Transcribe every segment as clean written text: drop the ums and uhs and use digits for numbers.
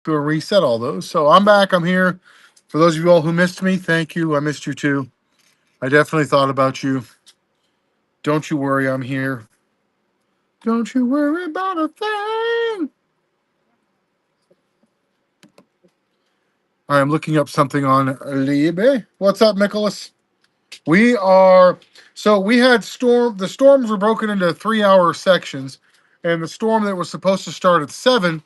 to reset all those. So I'm back. I'm here. For those of you all who missed me, thank you. I missed you too. I definitely thought about you. Don't you worry, I'm here. Don't you worry about a thing. I am looking up something on Libre. What's up, Nicholas? We are we had the storms were broken into 3 hour sections, and the storm that was supposed to start at 7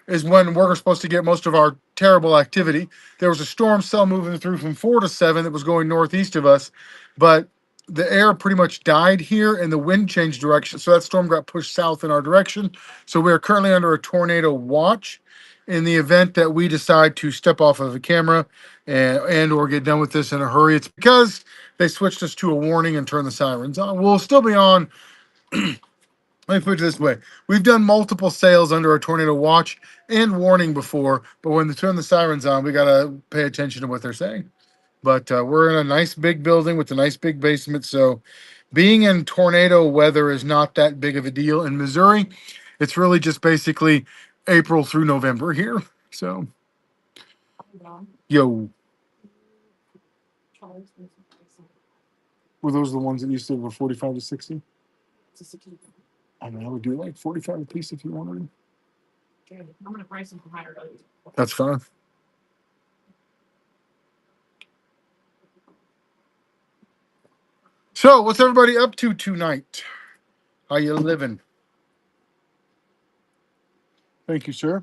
is when we're supposed to get most of our terrible activity. There was a storm cell moving through from 4 to 7 that was going northeast of us, but the air pretty much died here and the wind changed direction. So that storm got pushed south in our direction. So we are currently under a tornado watch in the event that we decide to step off of a camera and or get done with this in a hurry. It's because they switched us to a warning and turned the sirens on. We'll still be on. Let me put it this way. We've done multiple sales under a tornado watch and warning before, but when they turn the sirens on, we got to pay attention to what they're saying. But we're in a nice big building with a nice big basement, so being in tornado weather is not that big of a deal. In Missouri, it's really just basically April through November here. So, yo, were those the ones that you said were 45 to 60? I mean, I would do like 45 a piece if you wanted. That's fine. So, what's everybody up to tonight? How you living? Thank you, sir.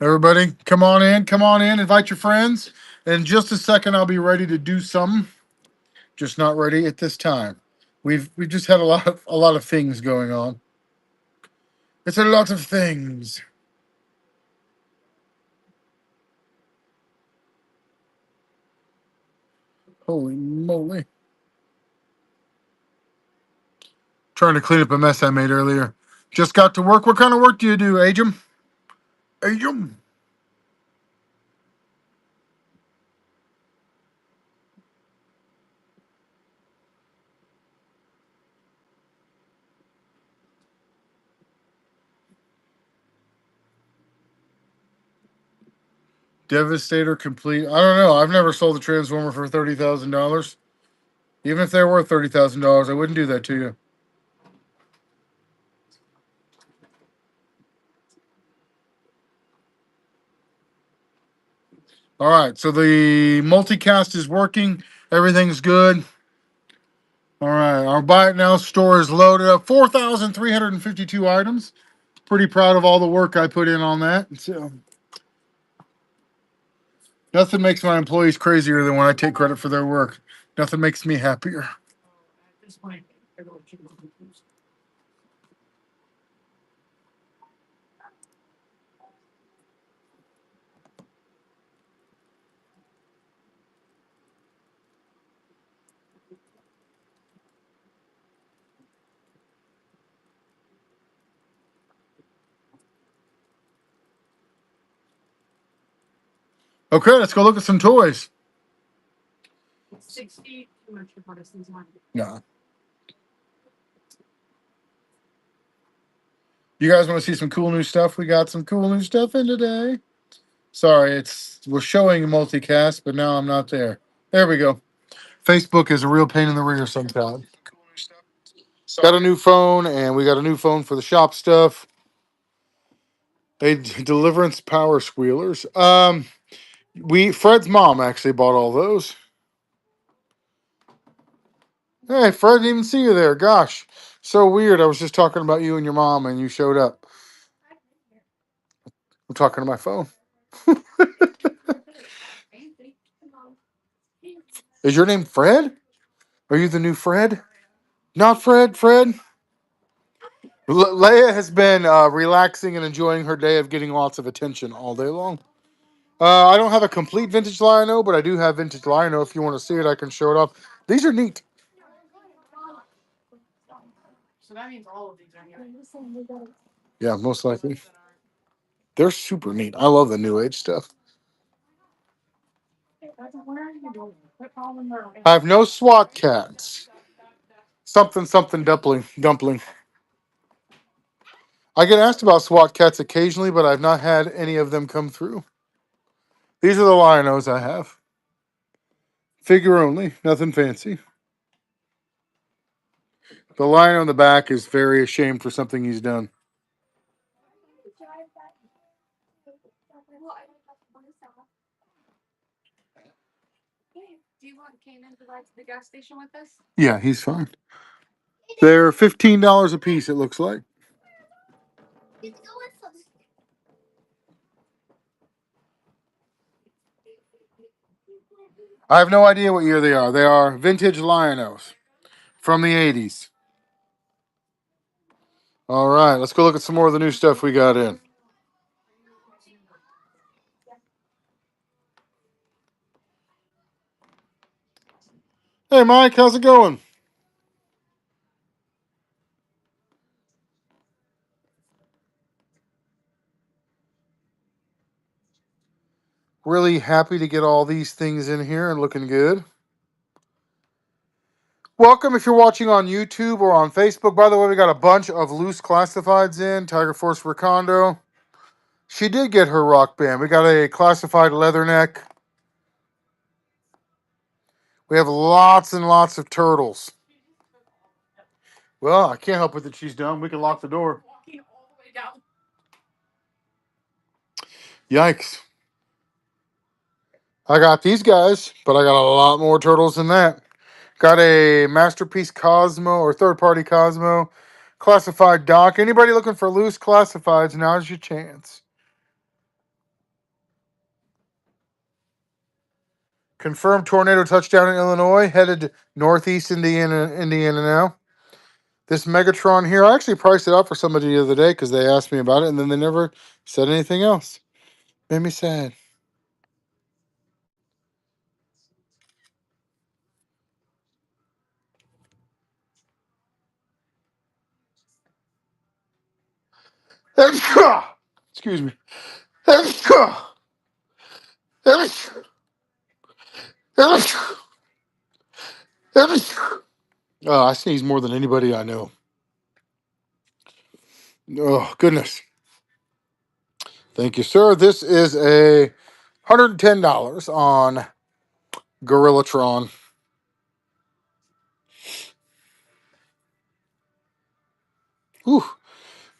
Everybody, come on in. Come on in. Invite your friends. In just a second, I'll be ready to do something. Just not ready at this time. We just had a lot of things going on. It's a lot of things. Holy moly! Trying to clean up a mess I made earlier. Just got to work. What kind of work do you do, Ajum? Ajum. Devastator complete. I don't know. I've never sold a transformer for $30,000. Even if they're worth $30,000, I wouldn't do that to you. All right, so the multicast is working. Everything's good. All right, our Buy It Now store is loaded up. 4,352 items. Pretty proud of all the work I put in on that. So nothing makes my employees crazier than when I take credit for their work. Nothing makes me happier. Okay, let's go look at some toys. Nah. You guys want to see some cool new stuff? We got some cool new stuff in today. Sorry, we're showing multicast, but now I'm not there. There we go. Facebook is a real pain in the rear sometimes. Got a new phone, and we got a new phone for the shop stuff. A Deliverance power squealers. Fred's mom actually bought all those. Hey, Fred, didn't even see you there. Gosh, so weird. I was just talking about you and your mom, and you showed up. I'm talking to my phone. Is your name Fred? Are you the new Fred? Not Fred. Fred. Leia has been relaxing and enjoying her day of getting lots of attention all day long. I don't have a complete vintage Lionel, but I do have vintage Lionel. If you want to see it, I can show it off. These are neat. Yeah, most likely. They're super neat. I love the new age stuff. I have no SWAT cats. Something dumpling. I get asked about SWAT cats occasionally, but I've not had any of them come through. These are the Lion-O's I have. Figure only, nothing fancy. The lion on the back is very ashamed for something he's done. Yeah, he's fine. They're $15 a piece, it looks like. I have no idea what year they are. They are vintage Lion-O's from the 80s. All right, let's go look at some more of the new stuff we got in. Hey, Mike, how's it going? Really happy to get all these things in here and looking good. Welcome if you're watching on YouTube or on Facebook. By the way, we got a bunch of loose classifieds in. Tiger Force Recondo. She did get her rock band. We got a classified leatherneck. We have lots and lots of turtles. Well, I can't help it that she's done. We can lock the door. Yikes. I got these guys, but I got a lot more turtles than that. Got a Masterpiece Cosmo or third party Cosmo. Classified Doc. Anybody looking for loose classifieds, now's your chance. Confirmed tornado touchdown in Illinois. Headed northeast Indiana now. This Megatron here, I actually priced it out for somebody the other day because they asked me about it, and then they never said anything else. Made me sad. Excuse me. Oh, I sneeze more than anybody I know. Oh, goodness. Thank you, sir. This is a $110 on Gorillatron. Whew.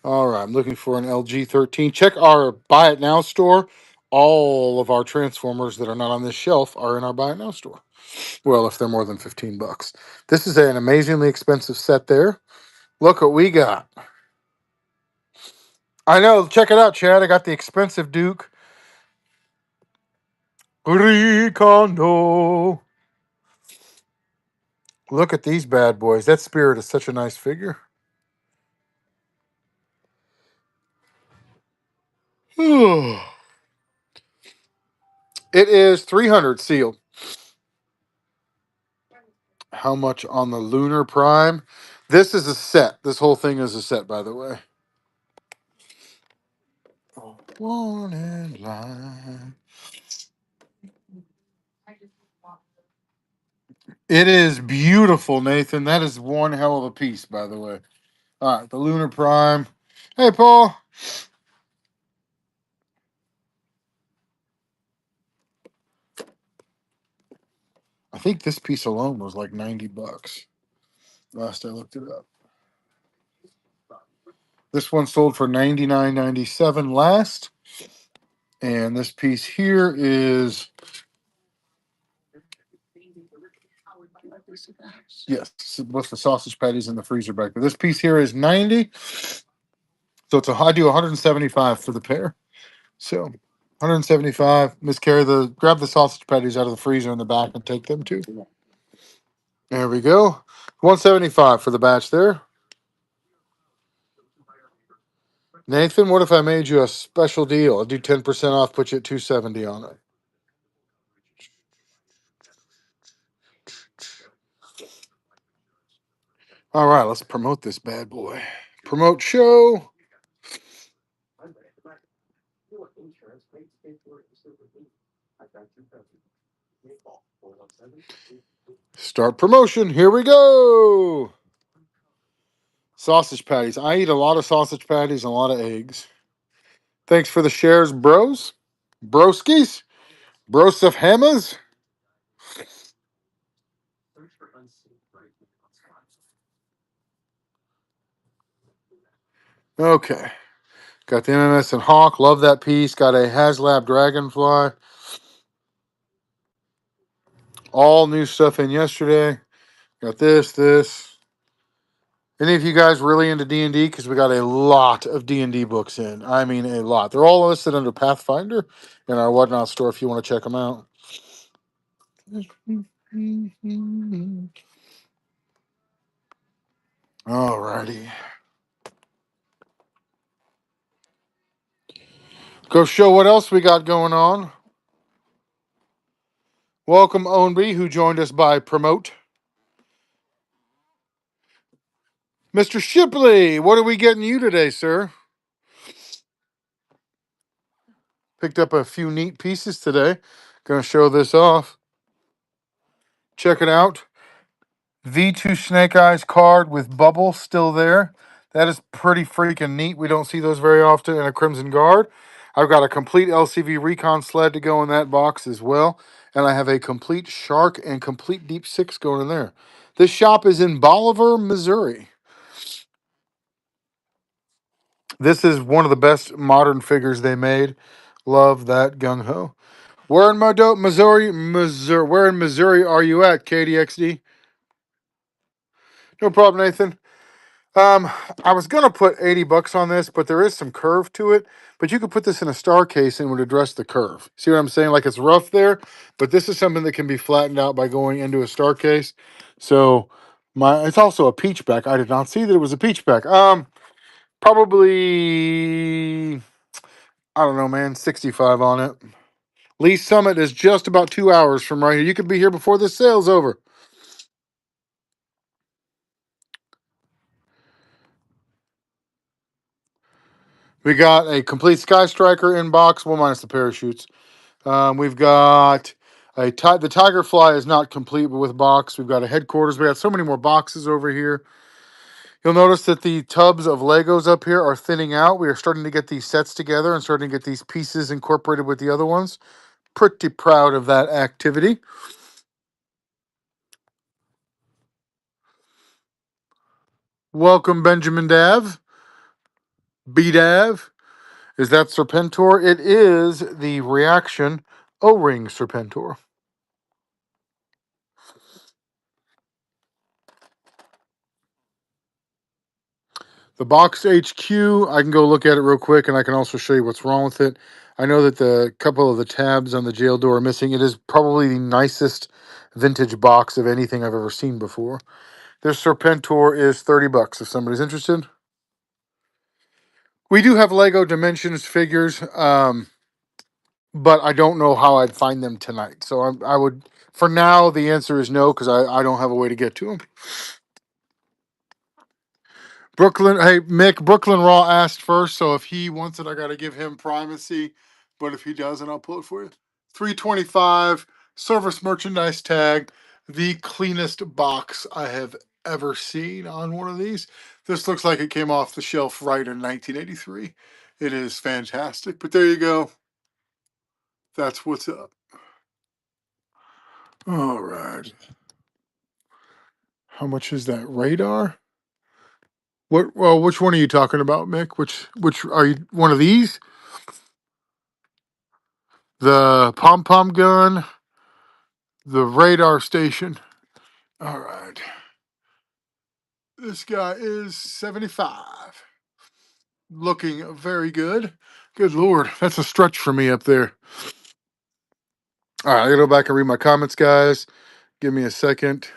All right, I'm looking for an LG 13. Check our Buy It Now store. All of our Transformers that are not on this shelf are in our Buy It Now store. Well, if they're more than $15. This is an amazingly expensive set there. Look what we got. I know. Check it out, Chad. I got the expensive Duke. Ricondo. Look at these bad boys. That Spirit is such a nice figure. It is 300 sealed. How much on the Lunar Prime? This is a set. This whole thing is a set, by the way. Warning line. It is beautiful, Nathan. That is one hell of a piece, by the way. All right, the Lunar Prime. Hey, Paul. I think this piece alone was like $90 last I looked it up. This one sold for $99.97 last. And this piece here is, yes, with the sausage patties in the freezer back there. This piece here is 90. So I do 175 for the pair. So 175. Grab the sausage patties out of the freezer in the back and take them too. There we go. 175 for the batch there. Nathan, what if I made you a special deal? I'll do 10% off, put you at 270 on it. All right, let's promote this bad boy. Promote show. Start promotion. Here we go. Sausage patties. I eat a lot of sausage patties and a lot of eggs. Thanks for the shares, bros. Broskies. Bros of hammers. Okay. Got the MMS and Hawk. Love that piece. Got a HasLab Dragonfly. All new stuff in yesterday. Got this. Any of you guys really into D&D? Because we got a lot of D&D books in. I mean, a lot. They're all listed under Pathfinder in our Whatnot store if you want to check them out. Alrighty. Go show what else we got going on. Welcome, Ownby, who joined us by Promote. Mr. Shipley, what are we getting you today, sir? Picked up a few neat pieces today. Gonna show this off. Check it out. V2 Snake Eyes card with bubble still there. That is pretty freaking neat. We don't see those very often in a Crimson Guard. I've got a complete LCV Recon sled to go in that box as well. And I have a complete Shark and complete Deep Six going in there. This shop is in Bolivar, Missouri. This is one of the best modern figures they made. Love that gung ho. Where in Missouri? Where in Missouri are you at, KDXD? No problem, Nathan. I was gonna put $80 on this, but there is some curve to it. But you could put this in a star case and it would address the curve. See what I'm saying? Like it's rough there, but this is something that can be flattened out by going into a star case. So it's also a peach back. I did not see that it was a peach back. Probably I don't know, man. 65 on it. Lee Summit is just about 2 hours from right here. You could be here before this sale's over. We got a complete Sky Striker in box, well minus the parachutes. We've got the Tiger Fly is not complete, but with box. We've got a headquarters. We got so many more boxes over here. You'll notice that the tubs of Legos up here are thinning out. We are starting to get these sets together and starting to get these pieces incorporated with the other ones. Pretty proud of that activity. Welcome, Benjamin Dav. B-Dav. Is that Serpentor? It is the Reaction O-Ring Serpentor. The Box HQ, I can go look at it real quick, and I can also show you what's wrong with it. I know that the couple of the tabs on the jail door are missing. It is probably the nicest vintage box of anything I've ever seen before. This Serpentor is $30 if somebody's interested. We do have Lego Dimensions figures, but I don't know how I'd find them tonight. So I would, for now, the answer is no, because I don't have a way to get to them. Brooklyn, hey Mick, Brooklyn Raw asked first, so if he wants it, I got to give him primacy. But if he doesn't, I'll pull it for you. 325 service merchandise tag, the cleanest box I have ever seen on one of these. This looks like it came off the shelf right in 1983. It is fantastic. But there you go. That's what's up. All right. How much is that radar? What? Well, which one are you talking about, Mick? Which are you? One of these? The pom pom gun, the radar station. All right. This guy is 75. Looking very good. Good Lord. That's a stretch for me up there. All right. I got to go back and read my comments, guys. Give me a second.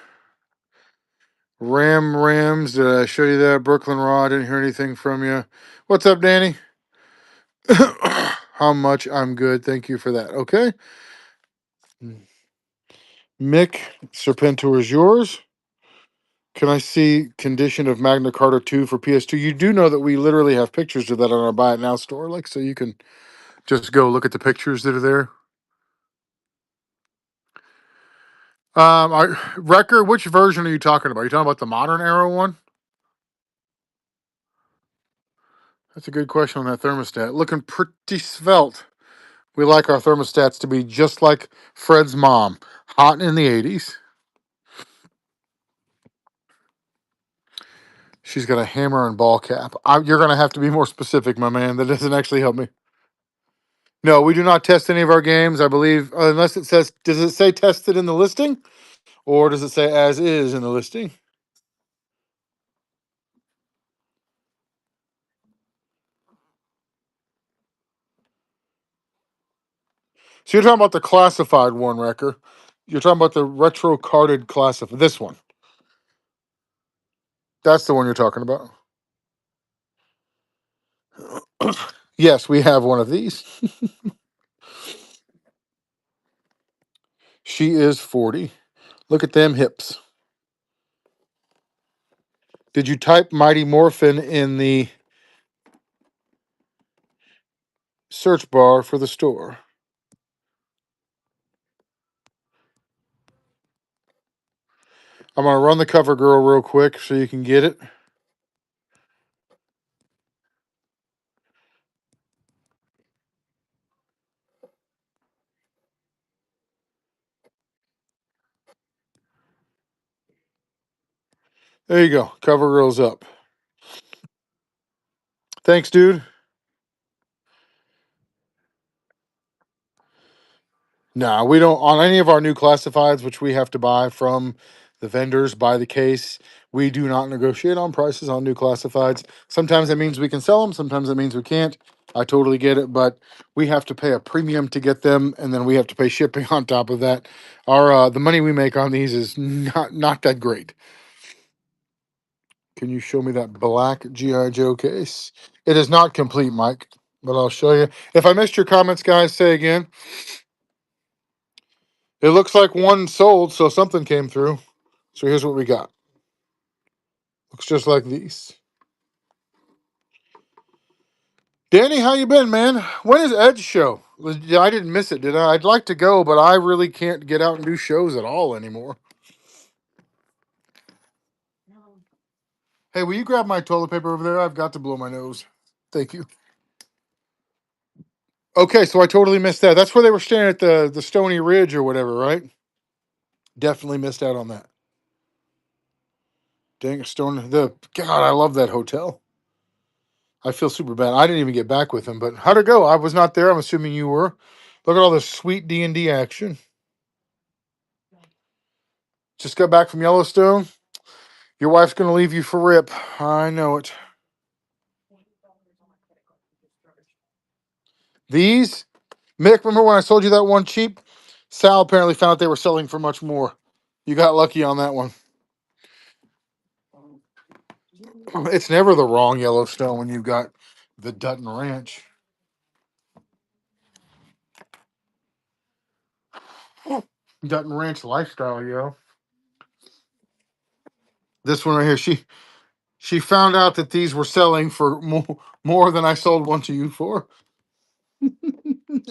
Rams. Did I show you that? Brooklyn Raw. Didn't hear anything from you. What's up, Danny? How much? I'm good. Thank you for that. Okay. Mick, Serpentor is yours. Can I see condition of Magna Carta 2 for PS2? You do know that we literally have pictures of that on our Buy It Now store, like, so you can just go look at the pictures that are there. Wrecker, which version are you talking about? Are you talking about the modern era one? That's a good question on that thermostat. Looking pretty svelte. We like our thermostats to be just like Fred's mom, hot in the 80s. She's got a hammer and ball cap. You're going to have to be more specific, my man. That doesn't actually help me. No, we do not test any of our games, I believe, unless it says, does it say tested in the listing? Or does it say as is in the listing? So you're talking about the classified one, Wrecker. You're talking about the retro carded classified. This one. That's the one you're talking about. Yes, we have one of these. She is 40. Look at them hips. Did you type Mighty Morphin in the search bar for the store? I'm going to run the cover girl real quick so you can get it. There you go. Cover girl's up. Thanks, dude. Nah, we don't on any of our new classifieds, which we have to buy from the vendors by the case. We do not negotiate on prices on new classifieds. Sometimes that means we can sell them. Sometimes that means we can't. I totally get it, but we have to pay a premium to get them, and then we have to pay shipping on top of that. Our the money we make on these is not that great. Can you show me that black GI Joe case? It is not complete, Mike, but I'll show you. If I missed your comments, guys, say again. It looks like one sold, so something came through. So here's what we got. Looks just like these. Danny, how you been, man? When is Ed's show? I didn't miss it, did I? I'd like to go, but I really can't get out and do shows at all anymore. Hey, will you grab my toilet paper over there? I've got to blow my nose. Thank you. Okay, so I totally missed that. That's where they were staying at the Stony Ridge or whatever, right? Definitely missed out on that. Dang it, Stone. God, I love that hotel. I feel super bad. I didn't even get back with him, but how'd it go? I was not there. I'm assuming you were. Look at all this sweet D&D action. Just got back from Yellowstone. Your wife's going to leave you for rip. I know it. These, Mick, remember when I sold you that one cheap? Sal apparently found out they were selling for much more. You got lucky on that one. It's never the wrong Yellowstone when you've got the Dutton Ranch. Dutton Ranch lifestyle, yo. This one right here, she found out that these were selling for more than I sold one to you for.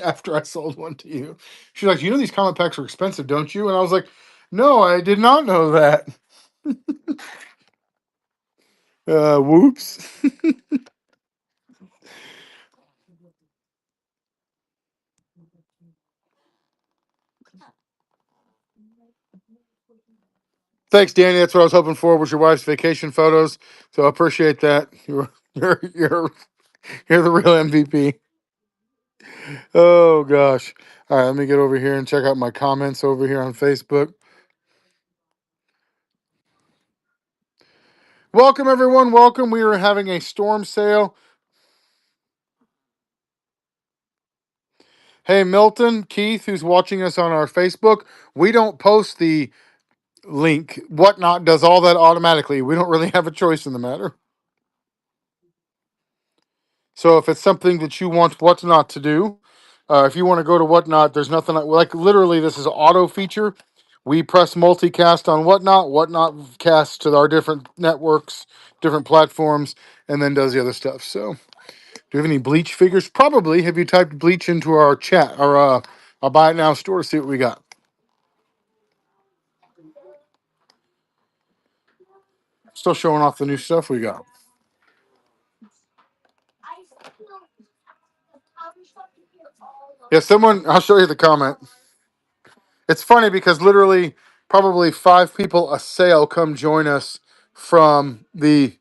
After I sold one to you, she's like, "You know these comic packs are expensive, don't you?" And I was like, "No, I did not know that." Whoops. Thanks, Danny. That's what I was hoping for. Was your wife's vacation photos? So I appreciate that. You're the real MVP. Oh gosh. All right, let me get over here and check out my comments over here on Facebook. Welcome everyone. Welcome. We are having a storm sale. Hey Milton, Keith, who's watching us on our Facebook. We don't post the link. Whatnot does all that automatically. We don't really have a choice in the matter. So if it's something that you want Whatnot to do, if you want to go to Whatnot, there's nothing like literally this is an auto feature. We press multicast on Whatnot. Whatnot casts to our different networks, different platforms, and then does the other stuff. So, do you have any Bleach figures? Probably. Have you typed Bleach into our chat or our Buy It Now store to see what we got? Still showing off the new stuff we got. Yeah, someone. I'll show you the comment. It's funny because literally, probably 5 people a sale come join us from the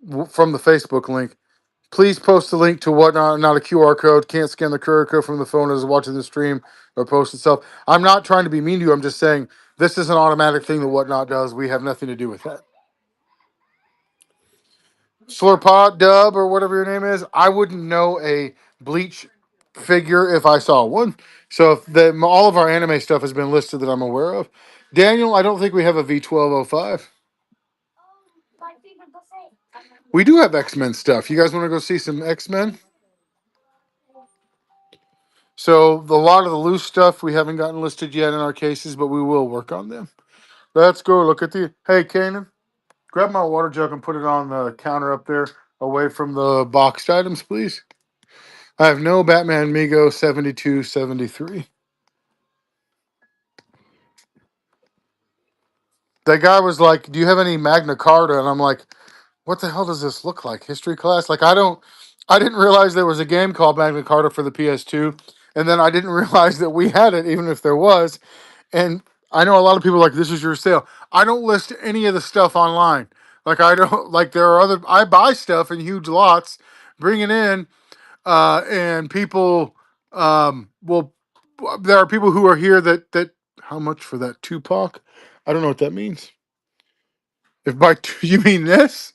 Facebook link. Please post the link to whatnot, not a QR code. Can't scan the QR code from the phone as watching the stream or post itself. I'm not trying to be mean to you. I'm just saying this is an automatic thing that whatnot does. We have nothing to do with that. Slurpot Dub or whatever your name is. I wouldn't know a bleach figure if I saw one. So if all of our anime stuff has been listed that I'm aware of. Daniel, I don't think we have a V1205. We do have X-Men stuff. You guys want to go see some X-Men? So a lot of the loose stuff we haven't gotten listed yet in our cases, but we will work on them. Let's go look at the. Hey, Kanan, grab my water jug and put it on the counter up there, away from the boxed items, please. I have no Batman Mego 7273. That guy was like, "Do you have any Magna Carta?" And I'm like, "What the hell does this look like? History class?" Like I didn't realize there was a game called Magna Carta for the PS2, and then I didn't realize that we had it, even if there was. And I know a lot of people are like, "This is your sale." I don't list any of the stuff online. Like I don't like there are other. I buy stuff in huge lots, bring it in, and people will. There are people who are here that. How much for that Tupac? I don't know what that means. If by you mean this,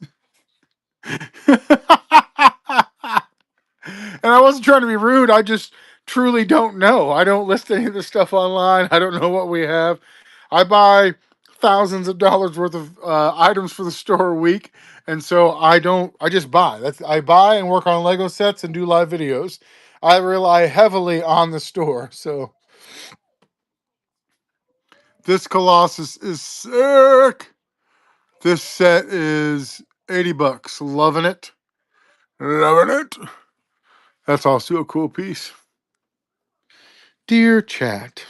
and I wasn't trying to be rude. I just truly don't know. I don't list any of the stuff online. I don't know what we have. I buy thousands of dollars worth of items for the store a week, and so I don't. I just buy. I buy and work on Lego sets and do live videos. I rely heavily on the store. So this Colossus is sick. This set is $80. Loving it. Loving it. That's also a cool piece. Dear chat.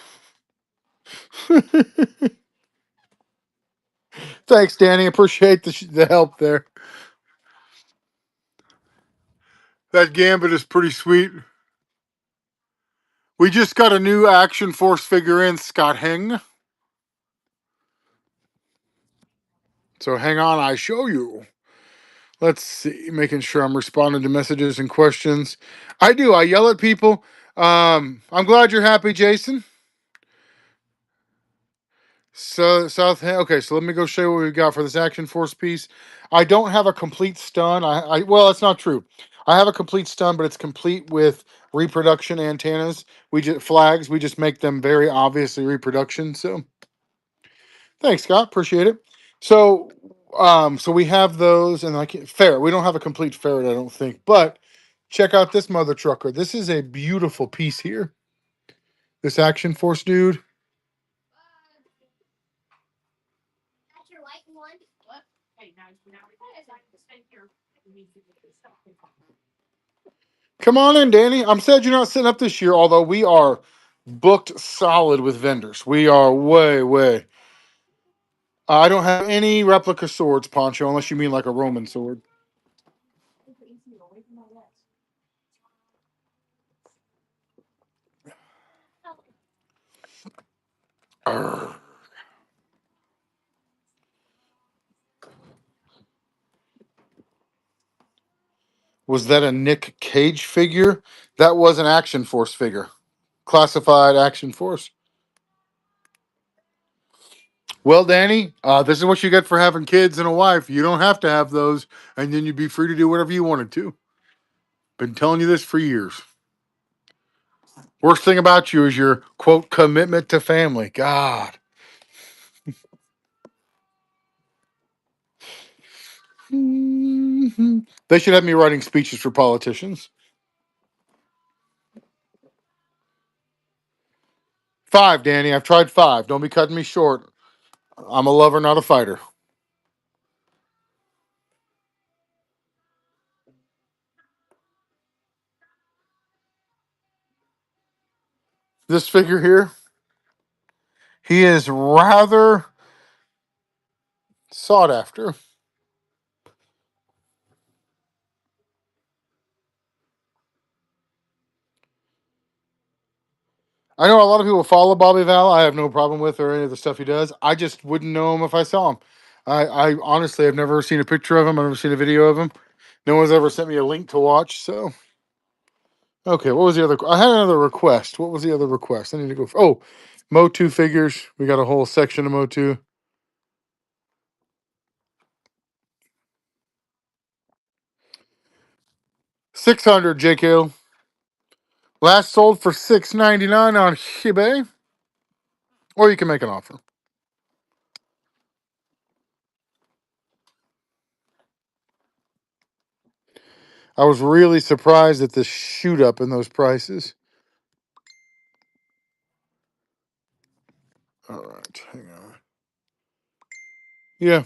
Thanks, Danny. Appreciate the help there. That Gambit is pretty sweet. We just got a new Action Force figure in, Scott Heng. So hang on, I show you. Let's see, making sure I'm responding to messages and questions. I do. I yell at people. I'm glad you're happy, Jason. So okay, so let me go show you what we got for this Action Force piece. I don't have a complete stun. Well, that's not true. I have a complete stun, but it's complete with reproduction antennas. We just flags. We just make them very obviously reproduction. So thanks, Scott. Appreciate it. So so we have those, and ferret. We don't have a complete ferret, I don't think. But check out this mother trucker. This is a beautiful piece here. This Action Force dude. Come on in, Danny. I'm sad you're not setting up this year, although we are booked solid with vendors. We are way. I don't have any replica swords, Poncho, unless you mean like a Roman sword. Arrgh. Was that a Nick Cage figure? That was an Action Force figure. Classified Action Force. Well, Danny, this is what you get for having kids and a wife. You don't have to have those, and then you'd be free to do whatever you wanted to. Been telling you this for years. Worst thing about you is your quote commitment to family. God. They should have me writing speeches for politicians. 5, Danny. I've tried 5. Don't be cutting me short. I'm a lover, not a fighter. This figure here, he is rather sought after. I know a lot of people follow Bobby Val. I have no problem with or any of the stuff he does. I just wouldn't know him if I saw him. I honestly have never seen a picture of him. I've never seen a video of him. No one's ever sent me a link to watch. So okay, what was the other? I had another request. What was the other request? I need to go. Oh, Motu figures. We got a whole section of Motu. 600 JK. Last sold for $6.99 on eBay, or you can make an offer. I was really surprised at the shoot up in those prices. All right, hang on. Yeah,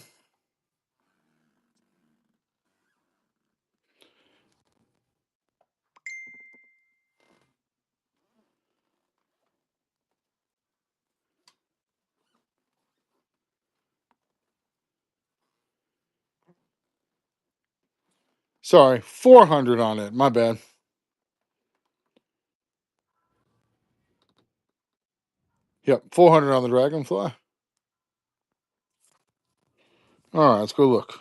sorry, 400 on it. My bad. Yep, 400 on the Dragonfly. All right, let's go look.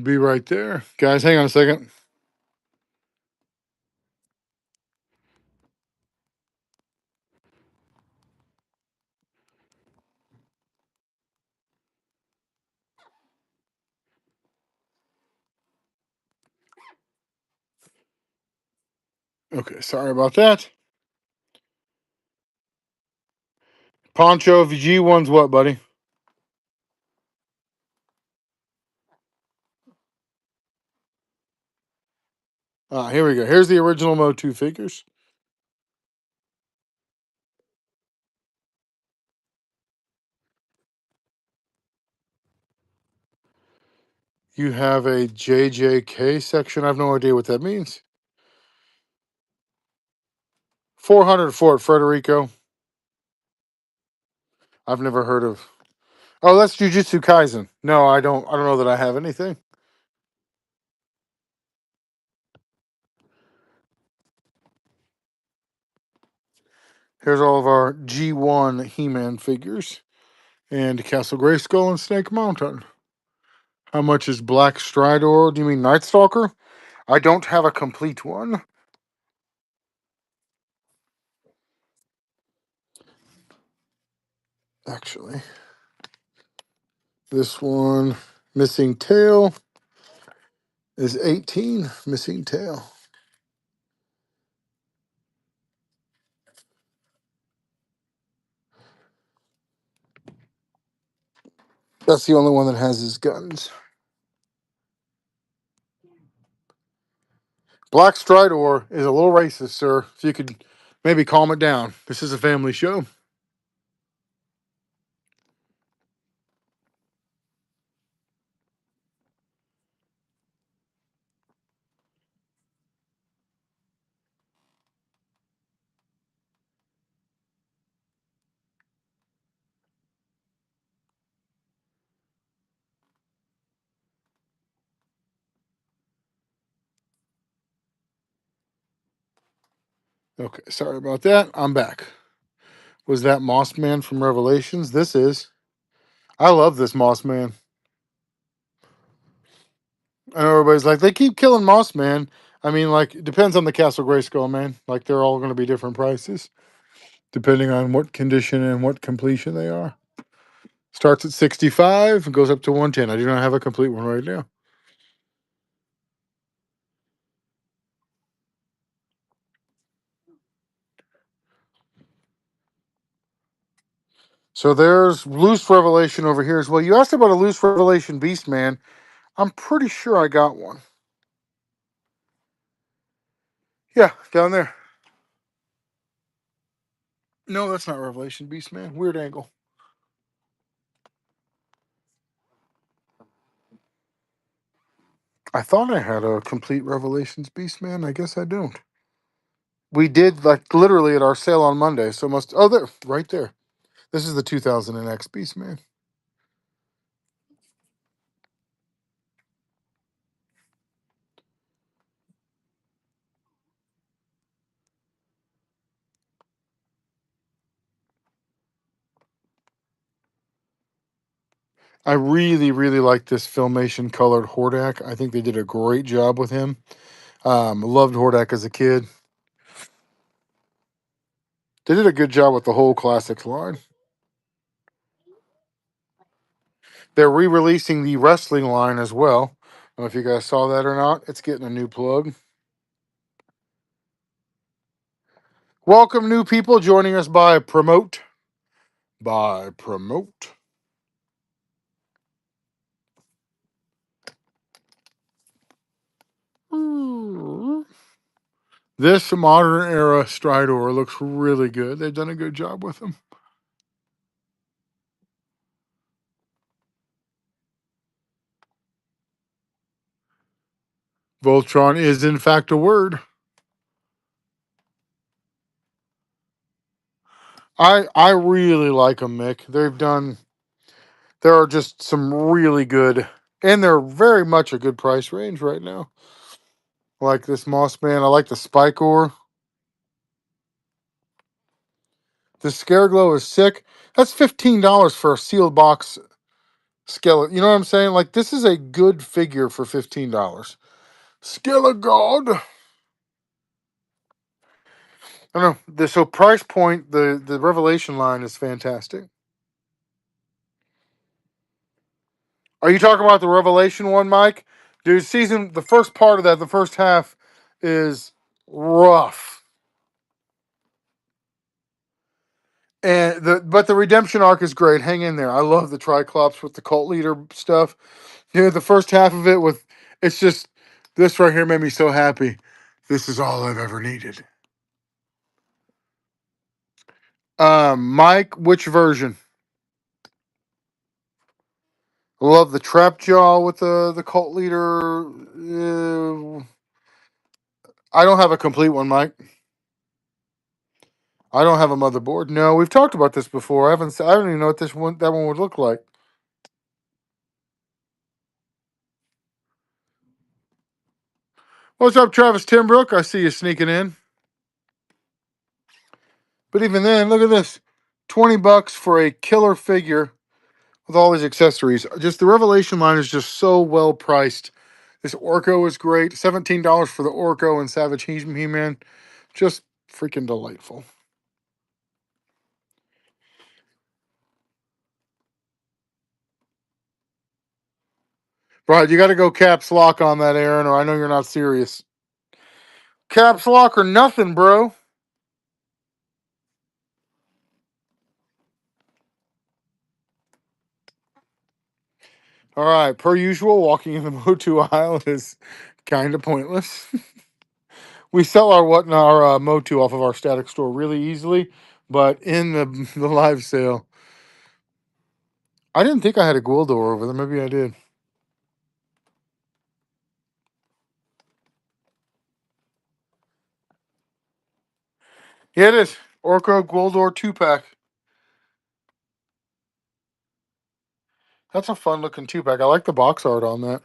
Be right there, guys. Hang on a second. Okay, sorry about that. Poncho G1's what, buddy? Here we go. Here's the original Motu figures. You have a JJK section. I have no idea what that means. 400 for it, Frederico. I've never heard of. Oh, that's Jujutsu Kaisen. No, I don't. I don't know that I have anything. Here's all of our G1 He-Man figures and Castle Grayskull and Snake Mountain. How much is Black Stridor? Do you mean Night Stalker? I don't have a complete one. Actually, this one, Missing Tail, is 18. Missing Tail. That's the only one that has his guns. Black Stridor is a little racist, sir. If you could maybe calm it down. This is a family show. Okay, sorry about that. I'm back. Was that Moss Man from Revelations? This is. I love this Moss Man. I know everybody's like, they keep killing Moss Man. I mean, like, it depends on the Castle Grayskull, man. Like, they're all going to be different prices depending on what condition and what completion they are. Starts at 65 and goes up to 110. I do not have a complete one right now. So there's Loose Revelation over here as well. You asked about a Loose Revelation Beast Man. I'm pretty sure I got one. Yeah, down there. No, that's not Revelation Beast Man. Weird angle. I thought I had a complete Revelations Beastman. I guess I don't. We did like literally at our sale on Monday, so must there right there. This is the 2000X Beastman. I really, really like this Filmation colored Hordak. I think they did a great job with him. Loved Hordak as a kid. They did a good job with the whole classics line. They're re-releasing the wrestling line as well. I don't know if you guys saw that or not. It's getting a new plug. Welcome, new people joining us by Promote. By Promote. This modern era Stridor looks really good. They've done a good job with them. Voltron is in fact a word. I really like them, Mick. There are just some really good, and they're very much a good price range right now. I like this Moss Man. I like the Spike Ore. The Scareglow is sick. That's $15 for a sealed box skeleton. You know what I'm saying? Like, this is a good figure for $15. Skelegod. I don't know. So price point, the Revelation line is fantastic. Are you talking about the Revelation one, Mike? Dude, the first part of that, the first half is rough. But the redemption arc is great. Hang in there. I love the Triclops with the cult leader stuff. The first half of it it's just this right here made me so happy. This is all I've ever needed. Mike, which version? I love the trap jaw with the cult leader. I don't have a complete one, Mike. I don't have a motherboard. No, we've talked about this before. I don't even know what that one would look like. What's up, Travis Timbrook? I see you sneaking in. But even then, look at this. $20 for a killer figure with all these accessories. Just the Revelation line is just so well priced. This Orko is great. $17 for the Orko and Savage He-Man. Just freaking delightful. Right, you got to go caps lock on that, Aaron, or I know you're not serious. Caps lock or nothing, bro. All right, per usual, walking in the Motu aisle is kind of pointless. We sell our Motu off of our static store really easily, but in the live sale, I didn't think I had a Gwildor over there. Maybe I did. Yeah, it is. Orko Gwildor 2-pack. That's a fun looking 2-pack. I like the box art on that.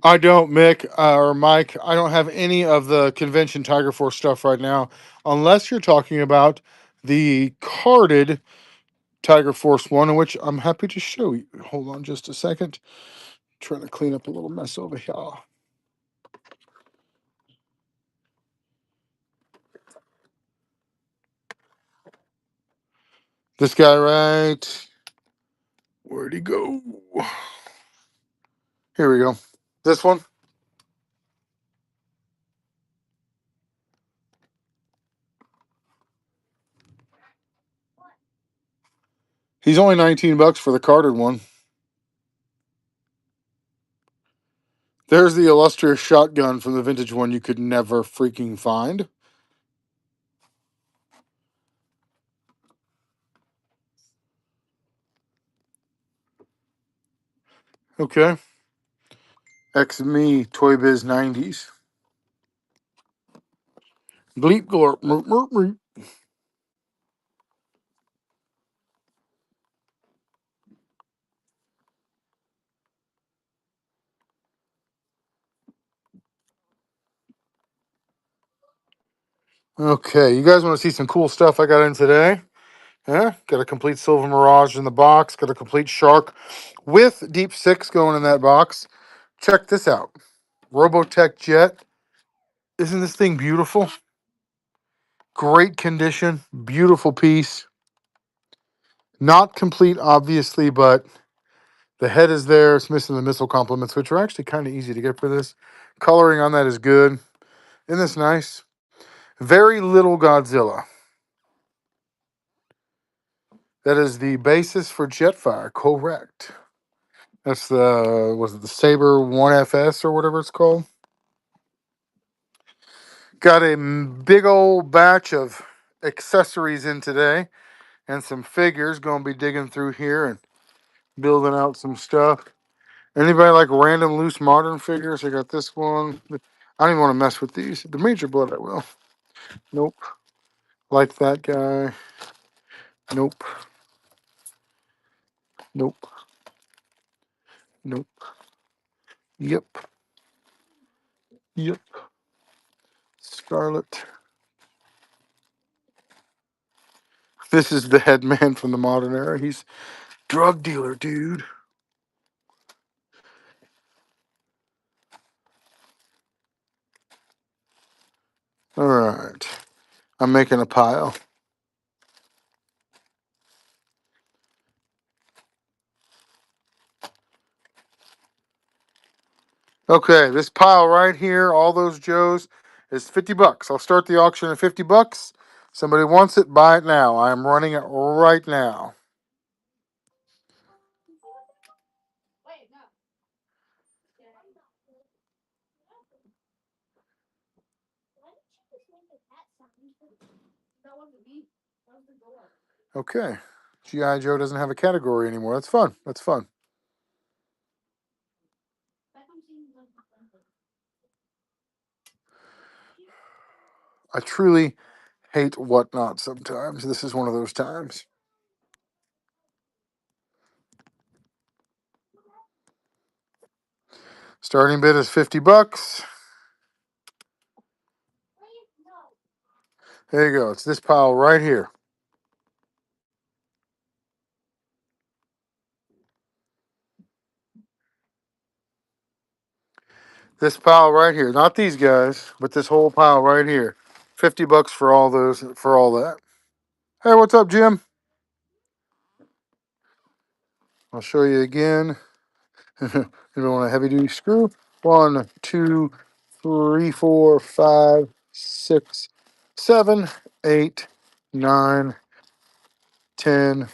I don't, Mick or Mike. I don't have any of the convention Tiger Force stuff right now, unless you're talking about the carded Tiger Force one, in which I'm happy to show you. Hold on just a second. Trying to clean up a little mess over here. This guy, right? Where'd he go? Here we go. This one. He's only $19 for the carded one. There's the illustrious shotgun from the vintage one you could never freaking find. Okay. X-Me Toy Biz 90s. Bleep glorp. Merp, merp, merp. Okay, you guys want to see some cool stuff I got in today? Yeah, got a complete Silver Mirage in the box. Got a complete Shark with Deep Six going in that box. Check this out. Robotech Jet. Isn't this thing beautiful? Great condition. Beautiful piece. Not complete, obviously, but the head is there. It's missing the missile complements, which are actually kind of easy to get for this. Coloring on that is good. Isn't this nice? Very little Godzilla. That is the basis for Jetfire. Correct. That's the Saber 1FS or whatever it's called. Got a big old batch of accessories in today and some figures. Going to be digging through here and building out some stuff. Anybody like random loose modern figures? I got this one. I don't even want to mess with these. The Major Blood I will. Nope. Like that guy. Nope. Nope. Nope. Yep. Yep. Scarlet. This is the headman from the modern era. He's drug dealer, dude. All right. I'm making a pile. Okay, this pile right here, all those Joes, is $50. I'll start the auction at $50. Somebody wants it, buy it now. I am running it right now. Okay. G.I. Joe doesn't have a category anymore. That's fun. That's fun. I truly hate whatnot sometimes. This is one of those times. Starting bid is $50. There you go. It's this pile right here. This pile right here. Not these guys, but this whole pile right here. $50 for all those, for all that. Hey, what's up, Jim? I'll show you again. You want a heavy duty screw? 1, 2, 3, 4, 5, 6, 7, 8, 9, 10,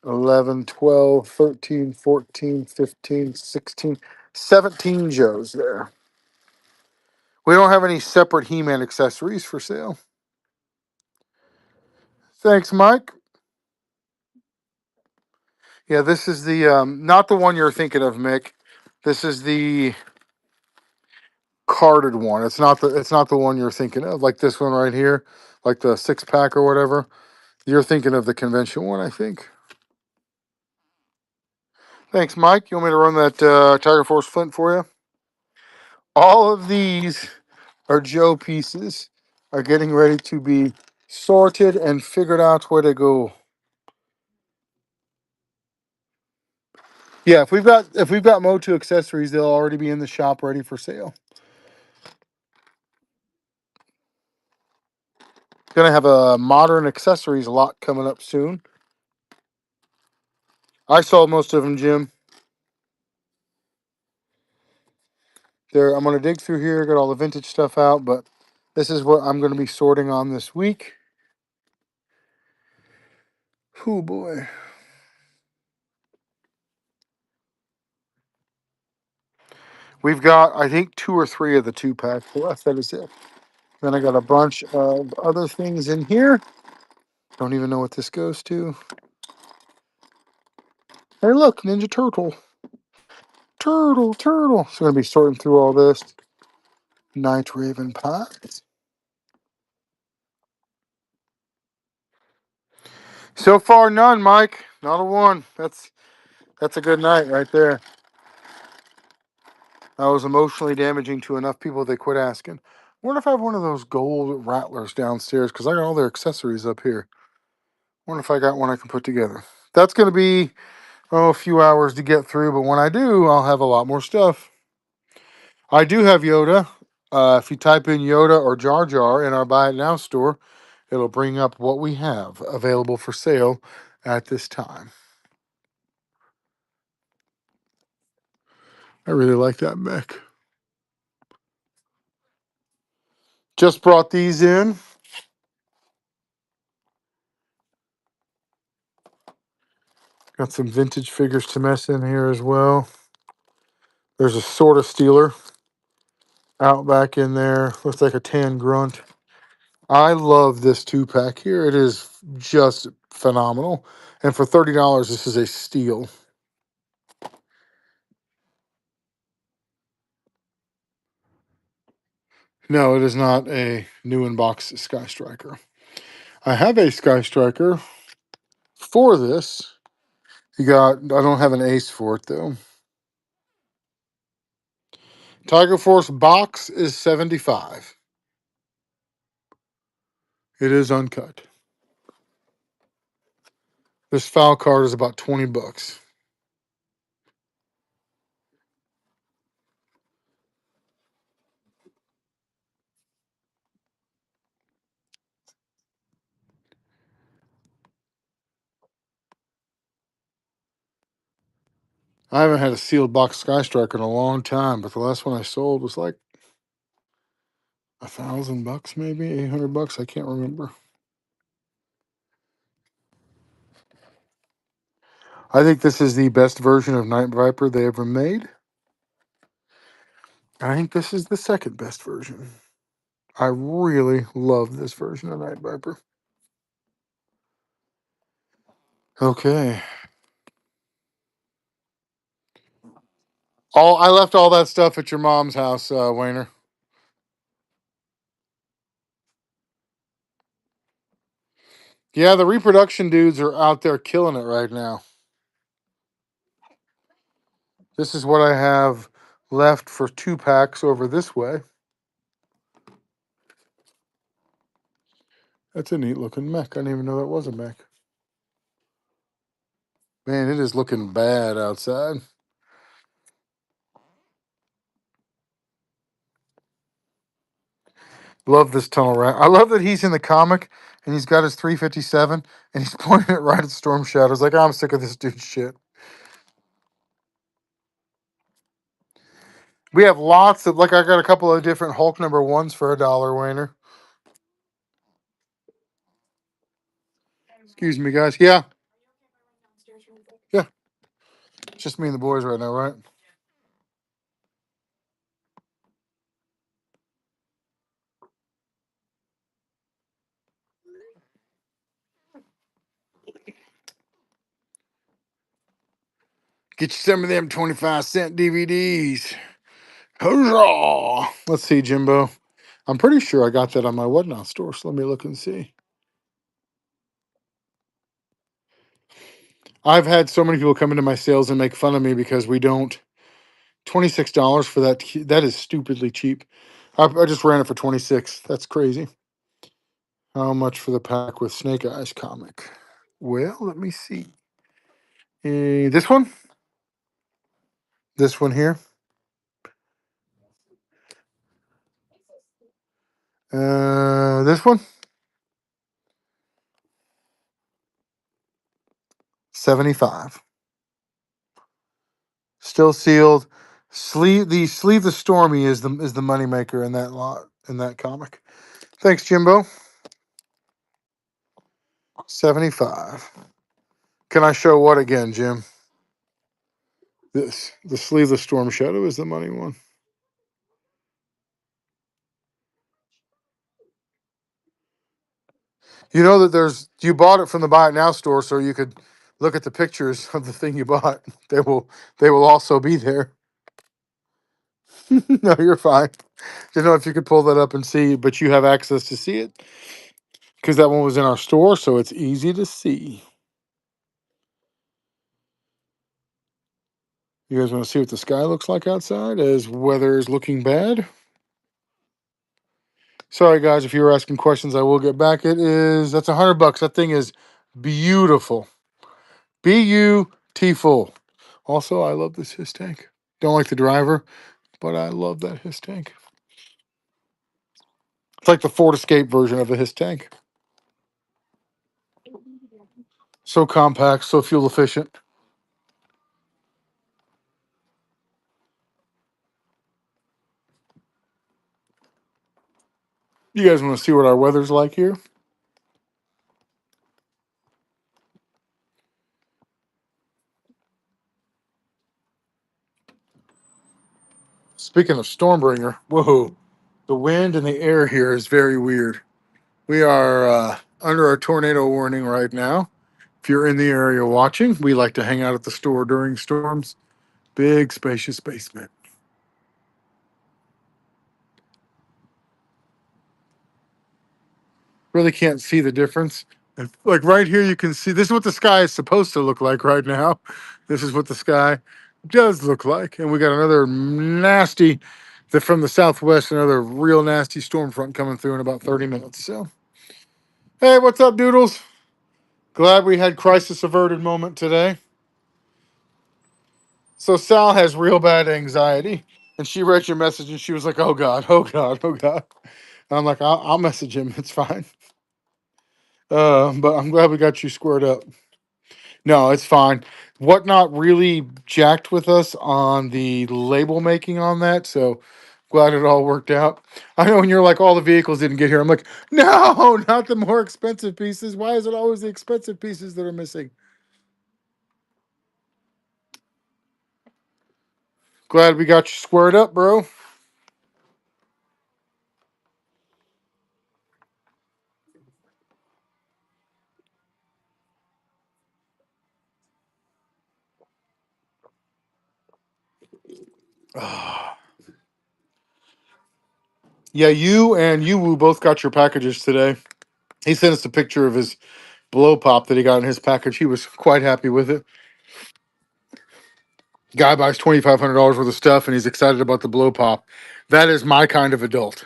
11, 12, 13, 14, 15, 16, 17 Joes there. We don't have any separate He-Man accessories for sale. Thanks, Mike. Yeah, this is the not the one you're thinking of, Mick. This is the carded one. It's not the one you're thinking of, like this one right here, like the 6-pack or whatever. You're thinking of the convention one, I think. Thanks, Mike. You want me to run that Tiger Force Flint for you? All of these are Joe pieces are getting ready to be sorted and figured out where to go. Yeah, if we've got Motu accessories, they'll already be in the shop ready for sale. Gonna have a modern accessories lot coming up soon. I saw most of them, Jim. I'm gonna dig through here, get all the vintage stuff out, but this is what I'm gonna be sorting on this week. Oh boy. We've got, I think, 2 or 3 of the 2-pack left. That is it. Then I got a bunch of other things in here. Don't even know what this goes to. Hey, look, Ninja Turtle. turtle. So I'm going to be sorting through all this. Night Raven Pot. So far, none, Mike. Not a one. That's a good night right there. I was emotionally damaging to enough people they quit asking. Wonder if I have one of those gold rattlers downstairs because I got all their accessories up here. Wonder if I got one I can put together. That's going to be a few hours to get through, but when I do, I'll have a lot more stuff. I do have Yoda. If you type in Yoda or Jar Jar in our Buy It Now store, it'll bring up what we have available for sale at this time. I really like that mech. Just brought these in. Got some vintage figures to mess in here as well. There's a sort of Steeler out back in there. Looks like a tan grunt. I love this 2-pack here. It is just phenomenal. And for $30, this is a steal. No, it is not a new in-box Sky Striker. I have a Sky Striker for this. I don't have an ace for it though. Tiger Force box is $75. It is uncut. This foul card is about $20. I haven't had a sealed box Sky Striker in a long time, but the last one I sold was like $1,000, maybe $800. I can't remember. I think this is the best version of Night Viper they ever made. I think this is the second best version. I really love this version of Night Viper. Okay. I left all that stuff at your mom's house, Wayner. Yeah, the reproduction dudes are out there killing it right now. This is what I have left for 2-packs over this way. That's a neat looking mech. I didn't even know that was a mech. Man, it is looking bad outside. Love this tunnel rat. I love that he's in the comic and he's got his 357 and he's pointing it right at Storm Shadows. Like, I'm sick of this dude's shit. We have lots of, I got a couple of different Hulk #1s for $1, Wayner. Excuse me, guys. Yeah. Yeah. It's just me and the boys right now, right? Get you some of them 25-cent DVDs. Huzzah! Let's see, Jimbo. I'm pretty sure I got that on my Whatnot store, so let me look and see. I've had so many people come into my sales and make fun of me because we don't. $26 for that. That is stupidly cheap. I just ran it for 26. That's crazy. How much for the pack with Snake Eyes comic? Well, let me see. This one? This one here? This one? 75. Still sealed. Sleeve the Stormy is the moneymaker in that lot in that comic. Thanks, Jimbo. 75. Can I show what again, Jim? This the sleeveless Storm Shadow is the money one. You know that you bought it from the Buy It Now store, so you could look at the pictures of the thing you bought. They will also be there. No, you're fine. Didn't know if you could pull that up and see, but you have access to see it because that one was in our store, so it's easy to see. You guys want to see what the sky looks like outside as weather is looking bad? Sorry, guys, if you were asking questions, I will get back. That's $100. That thing is beautiful. Beautiful. Also, I love this his tank. Don't like the driver, but I love that his tank. It's like the Ford Escape version of a his tank. So compact, so fuel efficient. You guys want to see what our weather's like here? Speaking of Stormbringer, whoa, the wind and the air here is very weird. We are under a tornado warning right now. If you're in the area watching, we like to hang out at the store during storms. Big, spacious basement. Really can't see the difference. Like right here, you can see this is what the sky is supposed to look like right now. This is what the sky does look like. And we got another nasty, from the southwest, another real nasty storm front coming through in about 30 minutes. So, hey, what's up, Doodles? Glad we had crisis averted moment today. So Sal has real bad anxiety, and she read your message, and she was like, "Oh God, oh God, oh God." And I'm like, "I'll message him. It's fine." But I'm glad we got you squared up. No, it's fine. Whatnot really jacked with us on the label making on that, so glad it all worked out. I know when you're like, all the vehicles didn't get here. I'm like, no, not the more expensive pieces. Why is it always the expensive pieces that are missing? Glad we got you squared up, bro. Yeah, you and Yuwu both got your packages today. He sent us a picture of his blow pop that he got in his package. He was quite happy with it. Guy buys $2,500 worth of stuff and he's excited about the blow pop. That is my kind of adult.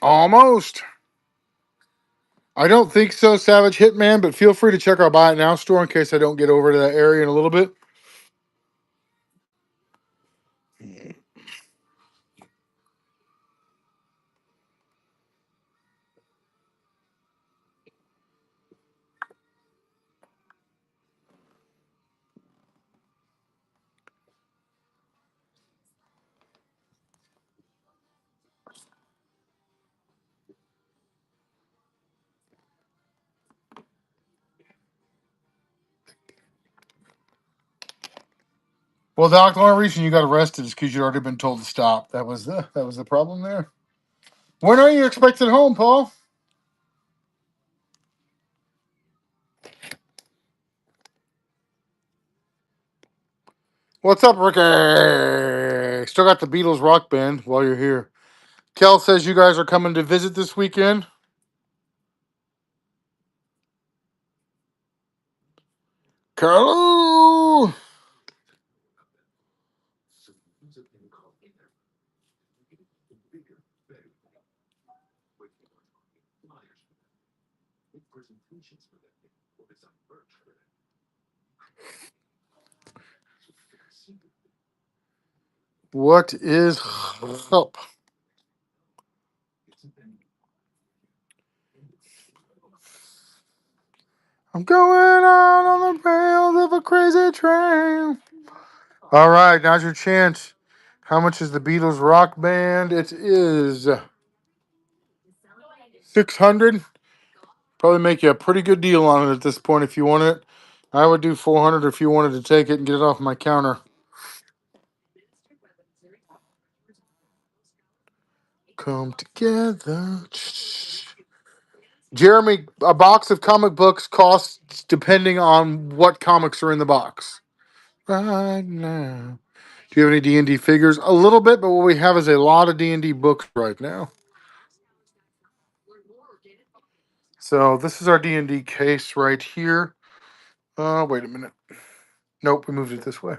Almost. I don't think so, Savage Hitman, but feel free to check our Buy It Now store in case I don't get over to that area in a little bit. Well, Doc, the only reason you got arrested is because you'd already been told to stop. That was the problem there. When are you expected home, Paul? What's up, Ricky? Still got the Beatles rock band while you're here. Kel says you guys are coming to visit this weekend. Carlo! What is up? I'm going out on the rails of a crazy train. All right, now's your chance. How much is the Beatles rock band? It is 600. Probably make you a pretty good deal on it at this point if you want it. I would do 400 if you wanted to take it and get it off my counter. come together. Jeremy, a box of comic books costs depending on what comics are in the box. Right now. Do you have any D&D figures? A little bit, but what we have is a lot of D&D books right now. So this is our D&D case right here. Wait a minute. Nope, we moved it this way.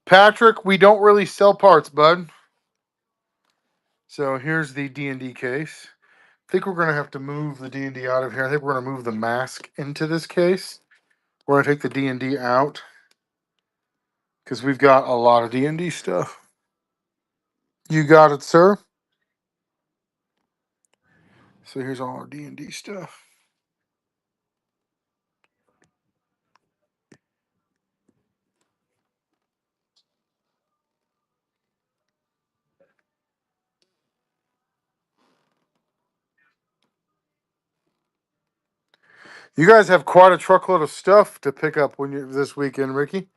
Patrick, we don't really sell parts, bud. So here's the D&D case. I think we're going to have to move the D&D out of here. I think we're going to move the mask into this case. We're going to take the D&D out because we've got a lot of D&D stuff. You got it, sir. So here's all our D&D stuff. You guys have quite a truckload of stuff to pick up when you this weekend, Ricky.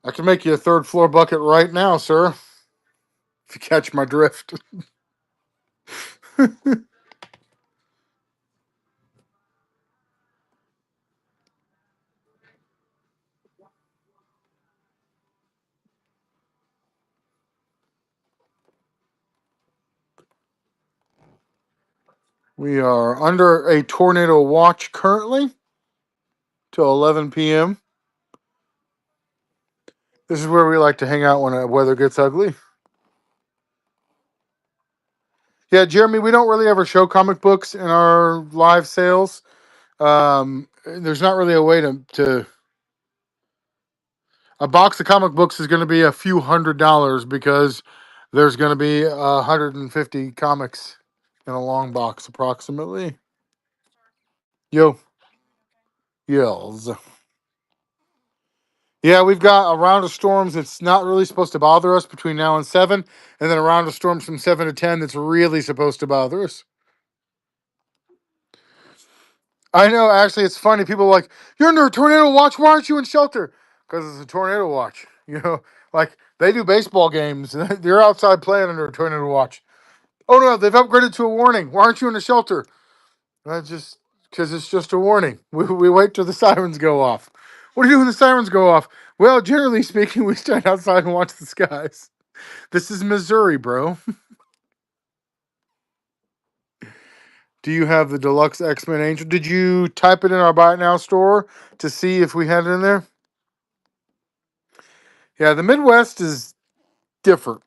I can make you a third floor bucket right now, sir. If you catch my drift. We are under a tornado watch currently till 11 p.m. This is where we like to hang out when the weather gets ugly. Yeah, Jeremy, we don't really ever show comic books in our live sales. There's not really a way to a box of comic books is going to be a few $100 because there's going to be 150 comics in a long box approximately. Yo, yells. Yeah, we've got a round of storms that's not really supposed to bother us between now and 7, and then a round of storms from 7 to 10 that's really supposed to bother us. I know, actually, it's funny. People are like, you're under a tornado watch. Why aren't you in shelter? Because it's a tornado watch. You know, like they do baseball games. They're outside playing under a tornado watch. Oh, no, they've upgraded to a warning. Why aren't you in the shelter? That's just because it's just a warning. We wait till the sirens go off. What do you do when the sirens go off? Well, generally speaking, we stand outside and watch the skies. This is Missouri, bro. Do you have the deluxe X-Men Angel? Did you type it in our Buy It Now store to see if we had it in there? Yeah, the Midwest is different.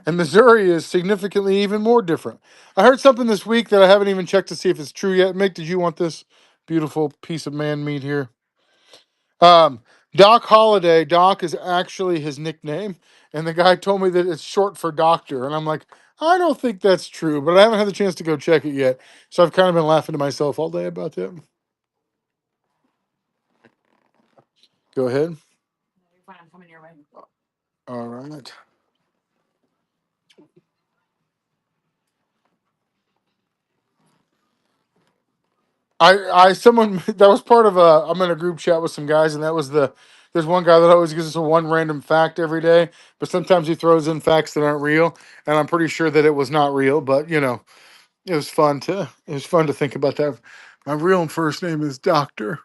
And Missouri is significantly even more different. I heard something this week that I haven't even checked to see if it's true yet. Mick, did you want this beautiful piece of man meat here? Doc Holliday, Doc is actually his nickname. And the guy told me that it's short for doctor. And I'm like, I don't think that's true, but I haven't had the chance to go check it yet. So I've kind of been laughing to myself all day about that. Go ahead. All right. Someone that was part of I'm in a group chat with some guys, and that was there's one guy that always gives us a one random fact every day, but sometimes he throws in facts that aren't real, and I'm pretty sure that it was not real, but it was fun to think about that. My real first name is Doctor.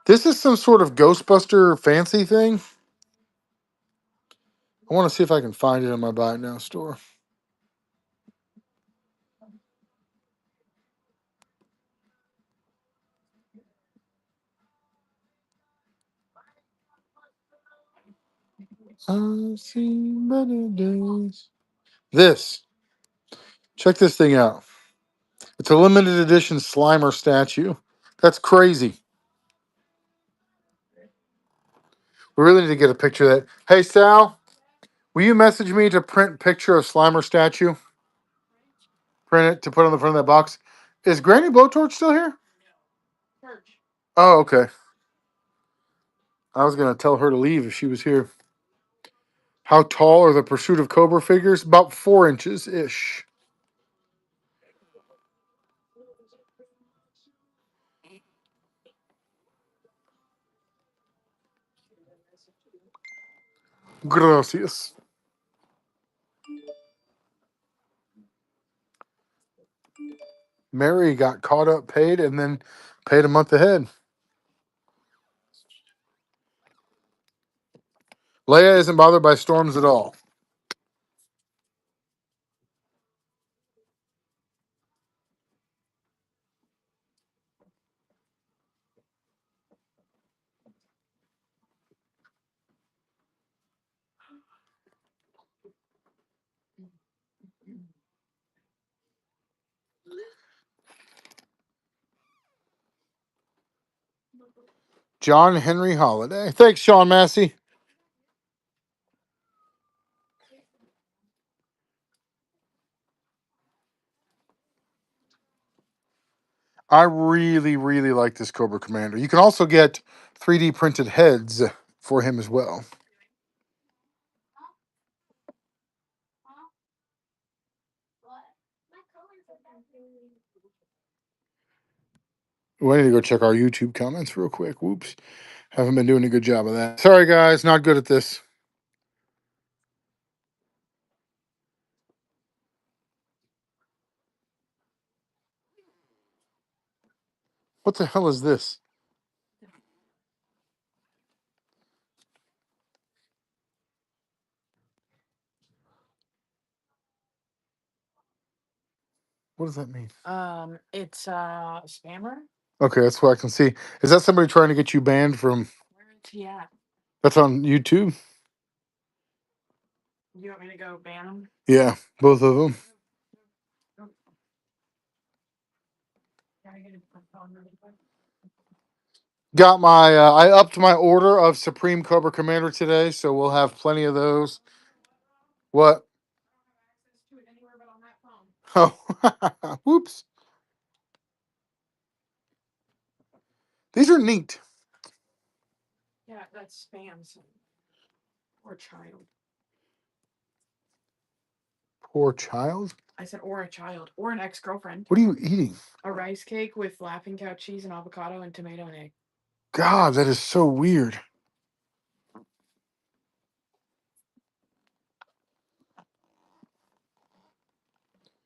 This is some sort of Ghostbuster fancy thing. I want to see if I can find it in my Buy It Now store. I've seen better days. This. Check this thing out. It's a limited edition Slimer statue. That's crazy. We really need to get a picture of that. Hey, Sal, will you message me to print picture of Slimer statue? Print it to put on the front of that box. Is Granny Blowtorch still here? Oh, okay. I was going to tell her to leave if she was here. How tall are the Pursuit of Cobra figures? About 4 inches ish. Gracias. Mary got caught up, paid, and then paid a month ahead. Leia isn't bothered by storms at all. John Henry Holiday. Thanks, Sean Massey. I really, really like this Cobra Commander. You can also get 3D printed heads for him as well. We need to go check our YouTube comments real quick. Whoops. Haven't been doing a good job of that. Sorry, guys. Not good at this. What the hell is this? What does that mean? It's spammer. Okay, that's what I can see. Is that somebody trying to get you banned from? Where is he at? That's on YouTube? You want me to go ban him? Yeah, both of them. Got my, I upped my order of Supreme Cobra Commander today, so we'll have plenty of those. What? Oh, whoops. These are neat. Yeah, that's spam. Or child. Poor child. I said or a child or an ex-girlfriend. What are you eating? A rice cake with laughing cow cheese and avocado and tomato and egg. God, that is so weird.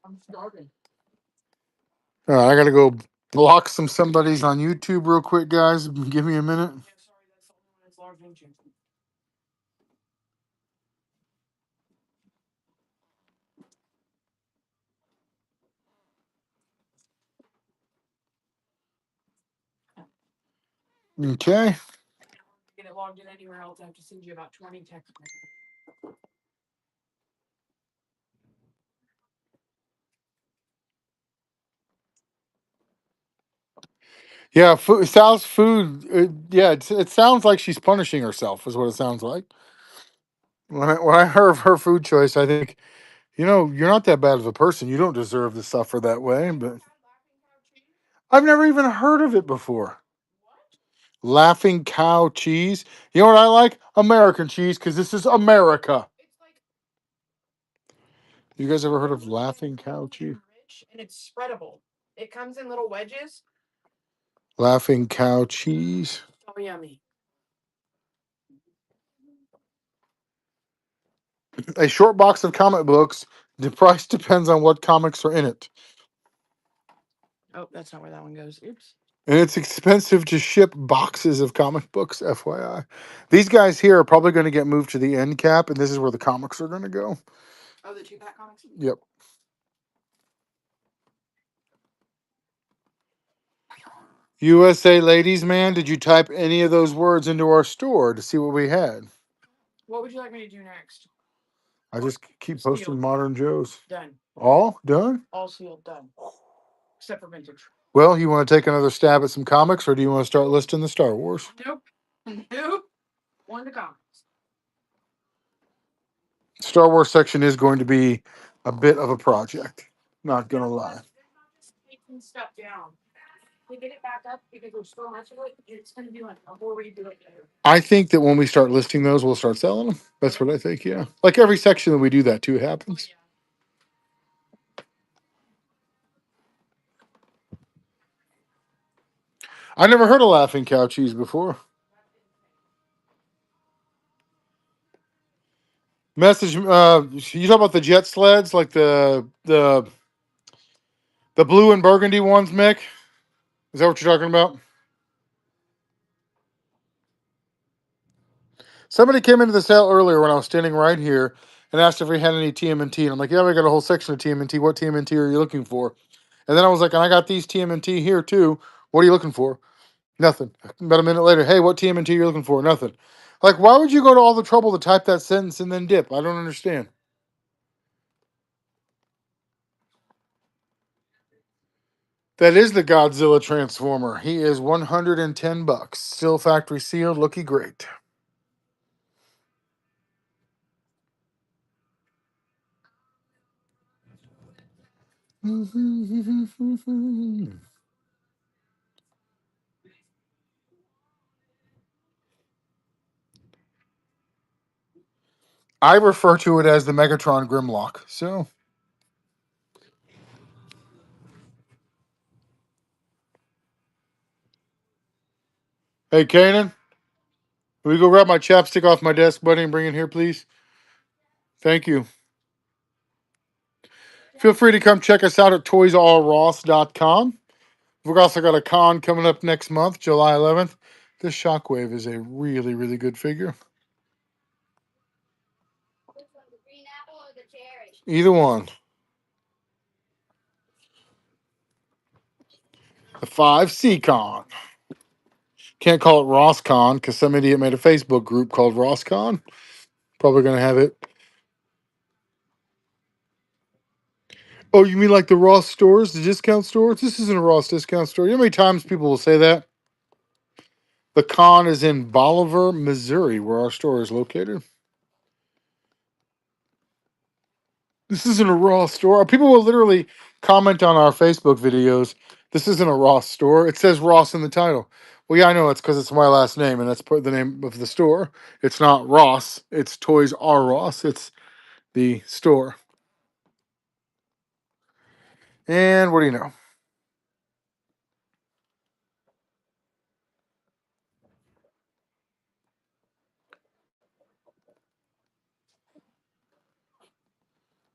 I'm starving. All right, I gotta go block somebody's on YouTube real quick, guys. Give me a minute. Yeah, sorry, that's the only one that's logged into. Okay. Get it logged in anywhere else, I have to send you about 20 text messages. Yeah, Sal's food. Yeah, it sounds like she's punishing herself. Is what it sounds like. When I heard of her food choice, I think, you're not that bad of a person. You don't deserve to suffer that way. But I've never even heard of it before. Laughing cow cheese. You know what I like? American cheese, because this is America. You guys ever heard of laughing cow cheese? And it's spreadable. It comes in little wedges. Laughing cow cheese. Oh, yummy. A short box of comic books. The price depends on what comics are in it. Oh, that's not where that one goes. Oops. And it's expensive to ship boxes of comic books, FYI. These guys here are probably going to get moved to the end cap, and this is where the comics are going to go. Oh, the 2-pack comics? Yep. USA Ladies Man, did you type any of those words into our store to see what we had? What would you like me to do next? I just keep posting Sealed. Modern Joes. Done. All done? All sealed. Done. Except for vintage. Well, you want to take another stab at some comics, or do you want to start listing the Star Wars? Nope. Nope. One to comics. Star Wars section is going to be a bit of a project. Not gonna lie. Taking stuff down. we get it back up because there's so much of it, it's gonna be like a whole redo it. I think that when we start listing those, we'll start selling them. That's what I think. Yeah, like every section that we do that too happens. I never heard of laughing cow cheese before. Message. You talk about the jet sleds, like the blue and burgundy ones, Mick. Is that what you're talking about? Somebody came into the sale earlier when I was standing right here and asked if we had any TMNT. And I'm like, yeah, we got a whole section of TMNT. What TMNT are you looking for? And then I was like, and I got these TMNT here too. What are you looking for? Nothing. About a minute later, hey, what TMNT are you looking for? Nothing. Like, why would you go to all the trouble to type that sentence and then dip? I don't understand. That is the Godzilla Transformer. He is $110. Still factory sealed, looky great. I refer to it as the Megatron Grimlock. So, hey, Kanan, will you go grab my chapstick off my desk, buddy, and bring it here, please? Thank you. Feel free to come check us out at toysrross.com. We've also got a con coming up next month, July 11th. This Shockwave is a really, really good figure. Either one. The 5C Con. Can't call it Ross Con because some idiot made a Facebook group called Ross Con. Probably going to have it. Oh, you mean like the Ross stores, the discount stores? This isn't a Ross discount store. You know how many times people will say that? The con is in Bolivar, Missouri, where our store is located. This isn't a Ross store. People will literally comment on our Facebook videos. This isn't a Ross store. It says Ross in the title. Well, yeah, I know it's because it's my last name, and that's the name of the store. It's not Ross. It's Toys R Ross. It's the store. And what do you know?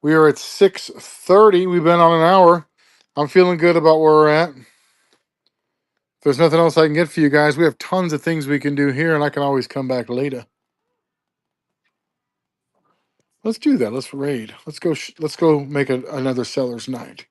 We are at 6:30. We've been on an hour. I'm feeling good about where we're at. If there's nothing else I can get for you guys, we have tons of things we can do here, and I can always come back later. Let's do that. Let's raid. Let's go. Let's go make another seller's night.